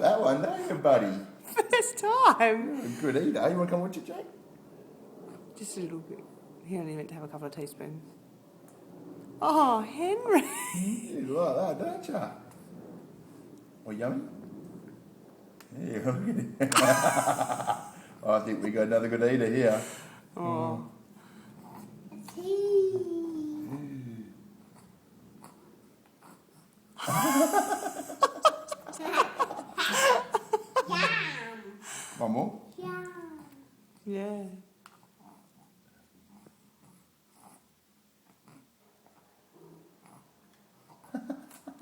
like that one, don't you, buddy? First time. You're a good eater. You want to come watch it, Jack? Just a little bit. He only meant to have a couple of teaspoons. Oh, Henry. You like that, don't you? Oh, yummy? Yeah, look at it. I think we got another good eater here. Oh. One more? Yeah.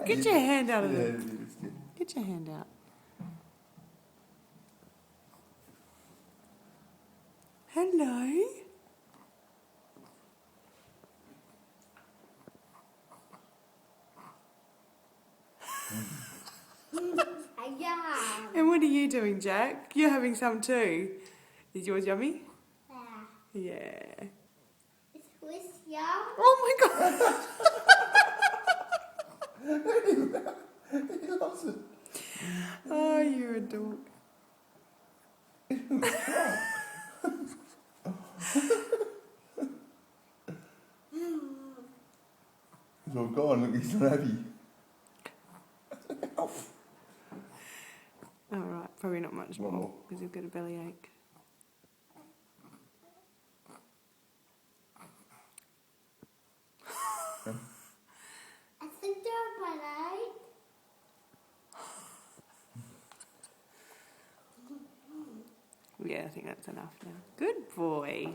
Get your hand out of Yeah, there. it's good. Get your hand out. Hello. And what are you doing, Jack? You're having some too. Is yours yummy? Yeah. It's with yum. Oh my God. He loves it. Oh, you're a dog. He's all gone. Look, he's not happy. All right, probably not much One more more. because he'll get a bellyache. I think they're right. Yeah, I think that's enough now. Good boy.